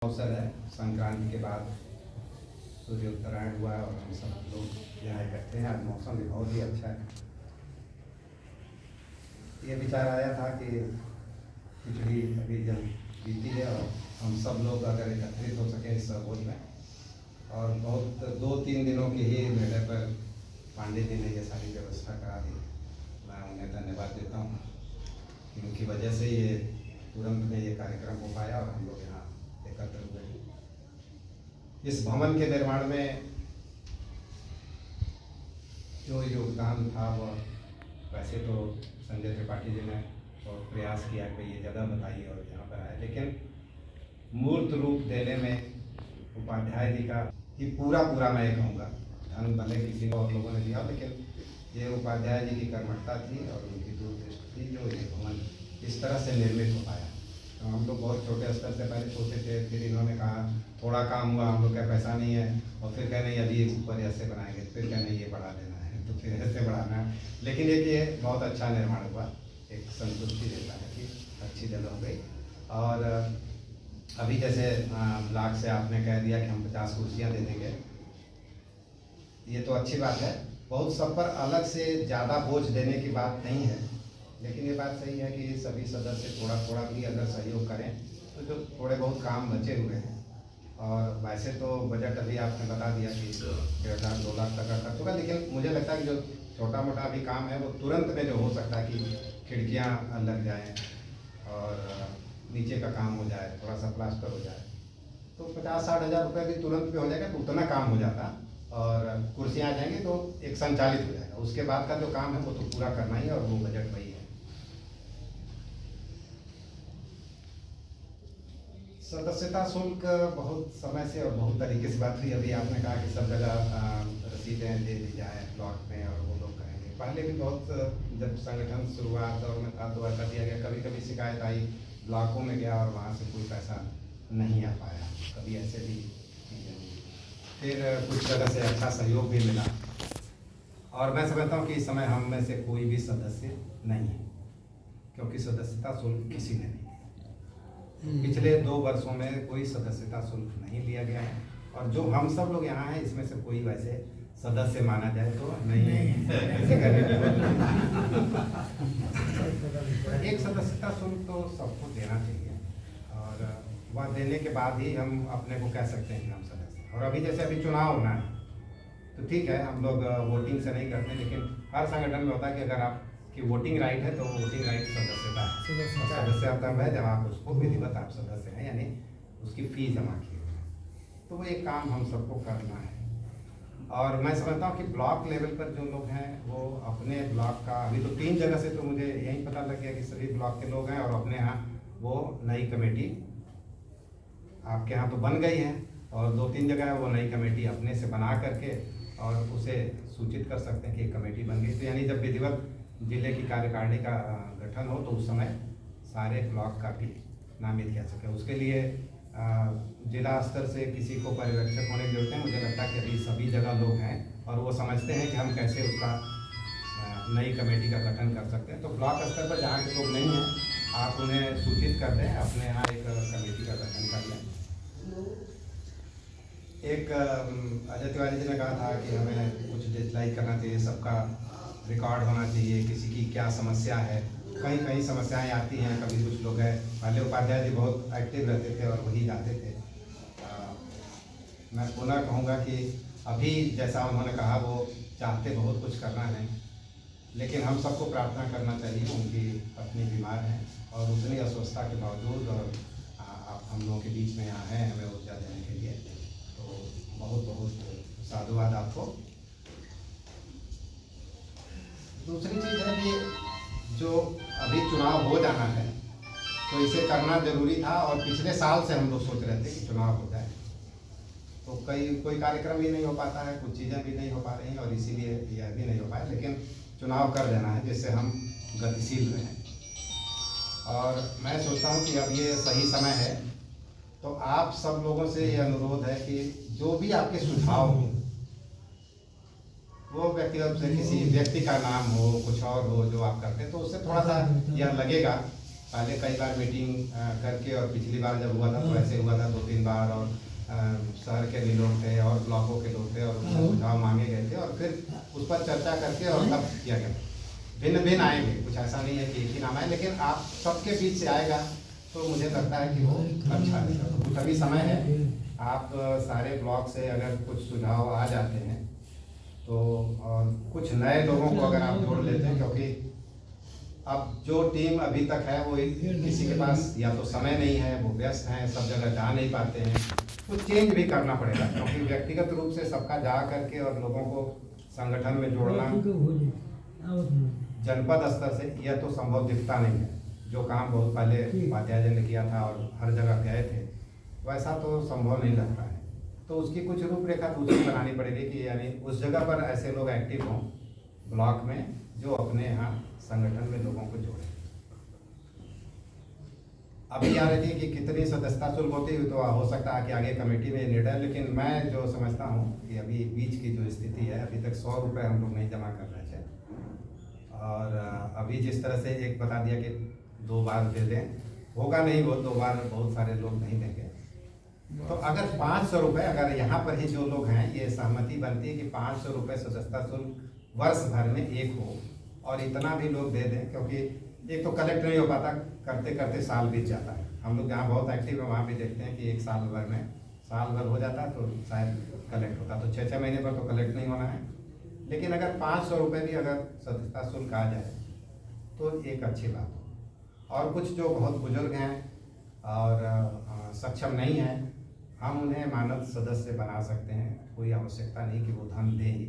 अवसर है। संक्रांति के बाद सूर्योत्तरायण हुआ और हम सब लोग यहाँ इकट्ठे हैं। आज मौसम भी बहुत ही अच्छा है। ये विचार आया था कि खिचड़ी अभी जब बीती है और हम सब लोग अगर एकत्रित हो सके इस भोज में, और बहुत 2-3 दिनों के ही निर्णय पर पांडे जी ने ये सारी व्यवस्था करा दी। मैं उन्हें धन्यवाद देता हूँ कि उनकी वजह से ये तुरंत में ये कार्यक्रम हो पाया और हम लोग यहाँ एकत्र हुए। इस भवन के निर्माण में जो योगदान था वह वैसे तो संजय त्रिपाठी जी ने बहुत प्रयास किया कि ये जगह बताई और यहाँ पर आए, लेकिन मूर्त रूप देने में उपाध्याय जी का ही पूरा मैं ये कहूँगा, धन भले किसी और लोगों ने दिया, लेकिन ये उपाध्याय जी की कर्मठता थी और उनकी दूरदृष्टि थी जो ये भवन इस तरह से निर्मित हो पाया। तो हम लोग बहुत छोटे स्तर से पहले सोचे थे, फिर इन्होंने कहा थोड़ा काम हुआ, हम लोग का पैसा नहीं है, और फिर कहने अभी ऊपर ऐसे बनाएंगे, फिर कहने ये बढ़ा देना है, तो फिर ऐसे बढ़ाना है। लेकिन ये बहुत अच्छा निर्माण हुआ, एक संतुष्टि देता है कि अच्छी जगह हो गई। और अभी जैसे ब्लॉक से आपने कह दिया कि हम 50 कुर्सियाँ दे देंगे, ये तो अच्छी बात है। बहुत सब पर अलग से ज़्यादा बोझ देने की बात नहीं है, लेकिन ये बात सही है कि सभी सदस्य थोड़ा भी अगर सहयोग करें तो जो थोड़े बहुत काम बचे हुए हैं। और वैसे तो बजट अभी आपने बता दिया कि 1.5-2 लाख तक का खर्च होगा, लेकिन मुझे लगता है कि जो छोटा मोटा अभी काम है वो तुरंत में जो हो सकता है कि खिड़कियाँ लग जाएँ और नीचे का काम हो जाए, थोड़ा सा प्लास्टर हो जाए, तो 50-60 हज़ार रुपये भी तुरंत में हो जाएगा, तो उतना काम हो जाता और कुर्सियाँ आ जाएंगी तो एक संचालित हो जाएगा। उसके बाद का जो काम है वो तो पूरा करना ही है और वो बजट वही है। सदस्यता शुल्क बहुत समय से और बहुत तरीके से बात हुई। अभी आपने कहा कि सब जगह रसीदें दे दी जाए ब्लॉक में और वो लोग करेंगे। पहले भी बहुत जब संगठन शुरुआत दौर में था तो ऐसा दिया गया, कभी शिकायत आई, ब्लॉकों में गया और वहाँ से कोई पैसा नहीं आ पाया, कभी ऐसे भी चीज़ें हुई। फिर कुछ जगह से अच्छा सहयोग भी मिला और मैं समझता हूँ कि इस समय हम में से कोई भी सदस्य नहीं है, क्योंकि सदस्यता शुल्क किसी ने नहीं, पिछले 2 वर्षों में कोई सदस्यता शुल्क नहीं लिया गया है। और जो हम सब लोग यहाँ हैं इसमें से कोई वैसे सदस्य माना जाए तो नहीं है। एक सदस्यता शुल्क तो सबको देना चाहिए और वह देने के बाद ही हम अपने को कह सकते हैं कि हम सदस्य। और अभी जैसे अभी चुनाव होना है तो ठीक है, हम लोग वोटिंग से नहीं करते, लेकिन हर संगठन में होता है कि अगर आप कि वोटिंग राइट है तो वोटिंग राइट सदस्यता है। सदस्यता में जब आप उसको विधिवत आप सदस्य हैं, यानी उसकी फीस जमा की है, तो वो एक काम हम सबको करना है। और मैं समझता हूँ कि ब्लॉक लेवल पर जो लोग हैं वो अपने ब्लॉक का, अभी तो 3 जगह से तो मुझे यही पता लग गया कि सभी ब्लॉक के लोग हैं और अपने यहाँ वो नई कमेटी आपके यहाँ तो बन गई है और 2-3 जगह वो नई कमेटी अपने से बना करके और उसे सूचित कर सकते हैं कि एक कमेटी बन गई। तो यानी जब विधिवत जिले की कार्यकारिणी का गठन हो तो उस समय सारे ब्लॉक का भी नामित किया सके। उसके लिए जिला स्तर से किसी को पर्यवेक्षक होने की जरूरत है। मुझे लगता है कि अभी सभी जगह लोग हैं और वो समझते हैं कि हम कैसे उसका नई कमेटी का गठन कर सकते हैं। तो ब्लॉक स्तर पर जहाँ के लोग नहीं हैं आप उन्हें सूचित कर दें, अपने यहाँ एक कमेटी का गठन कर लें। एक अजय तिवारी जी ने कहा था कि हमें कुछ डिजिटलाइज करना चाहिए, सबका रिकॉर्ड होना चाहिए, किसी की क्या समस्या है। कई समस्याएं आती हैं, कभी कुछ लोग हैं, पहले उपाध्याय जी बहुत एक्टिव रहते थे और वही जाते थे। मैं पुनः कहूँगा कि अभी जैसा उन्होंने कहा वो चाहते बहुत कुछ करना है, लेकिन हम सबको प्रार्थना करना चाहिए। उनकी पत्नी बीमार हैं और उतनी अस्वस्थता के बावजूद और आप हम लोगों के बीच में यहाँ हैं हमें ऊर्जा देने के लिए, तो बहुत साधुवाद आपको। दूसरी चीज़ है कि जो अभी चुनाव हो जाना है तो इसे करना जरूरी था और पिछले साल से हम लोग सोच रहे थे कि चुनाव हो जाए, तो कोई कार्यक्रम भी नहीं हो पाता है, कुछ चीज़ें भी नहीं हो पा रही हैं और इसीलिए यह भी नहीं हो पाया, लेकिन चुनाव कर देना है जिससे हम गतिशील रहें। और मैं सोचता हूँ कि अब ये सही समय है, तो आप सब लोगों से ये अनुरोध है कि जो भी आपके सुझाव हों, वो व्यक्तिगत से किसी व्यक्ति का नाम हो, कुछ और हो जो आप करते हैं, तो उससे थोड़ा सा यह लगेगा पहले कई बार मीटिंग करके, और पिछली बार जब हुआ था तो ऐसे हुआ था 2-3 बार, और शहर के भी लोग थे और ब्लॉकों के लोग थे और उनसे सुझाव मांगे गए थे और फिर उस पर चर्चा करके और तब किया गया। भिन्न भिन्न आएंगे, कुछ ऐसा नहीं है कि एक ही नाम आए, लेकिन आप सबके बीच से आएगा तो मुझे लगता है कि वो अच्छा रहेगा। तो कुछ अभी समय है, आप सारे ब्लॉक से अगर कुछ सुझाव आ जाते हैं तो, और कुछ नए लोगों को अगर आप जोड़ लेते हैं, क्योंकि अब जो टीम अभी तक है वो किसी के पास या तो समय नहीं है, वो व्यस्त हैं, सब जगह जा नहीं पाते हैं, कुछ चेंज भी करना पड़ेगा, क्योंकि व्यक्तिगत रूप से सबका जा करके और लोगों को संगठन में जोड़ना जनपद स्तर से यह तो संभव दिखता नहीं है। जो काम बहुत पहले उपाध्याय जी ने किया था और हर जगह गए थे, वैसा तो संभव नहीं लगता है। तो उसकी कुछ रूपरेखा दूसरी बनानी पड़ेगी कि यानी उस जगह पर ऐसे लोग एक्टिव हों ब्लॉक में जो अपने यहाँ संगठन में लोगों को जोड़े। अभी आ रही थी कि कितनी सदस्यता शुल्क होती है, तो हो सकता है कि आगे कमेटी में निर्णय, लेकिन मैं जो समझता हूँ कि अभी बीच की जो स्थिति है, अभी तक 100 रुपये हम लोग नहीं जमा कर रहे थे, और अभी जिस तरह से एक बता दिया कि 2 बार दे दें, होगा नहीं वो 2 बार, बहुत सारे लोग नहीं देंगे। तो अगर 500 रुपये, अगर यहाँ पर ही जो लोग हैं ये सहमति बनती है कि 500 रुपये सदस्यता शुल्क वर्ष भर में एक हो, और इतना भी लोग दे दें, क्योंकि एक तो कलेक्ट नहीं हो पाता, करते करते साल बीत जाता है। हम लोग जहाँ बहुत एक्टिव है वहाँ भी देखते हैं कि एक साल भर में, साल भर हो जाता है तो शायद कलेक्ट होता, तो 6-6 महीने पर तो कलेक्ट नहीं होना है। लेकिन अगर 500 रुपये भी अगर सदस्यता शुल्क आ जाए तो एक अच्छी बात हो। और कुछ जो बहुत बुजुर्ग हैं और सक्षम नहीं हैं, हम उन्हें मानद सदस्य बना सकते हैं, कोई आवश्यकता नहीं कि वो धन दें ही।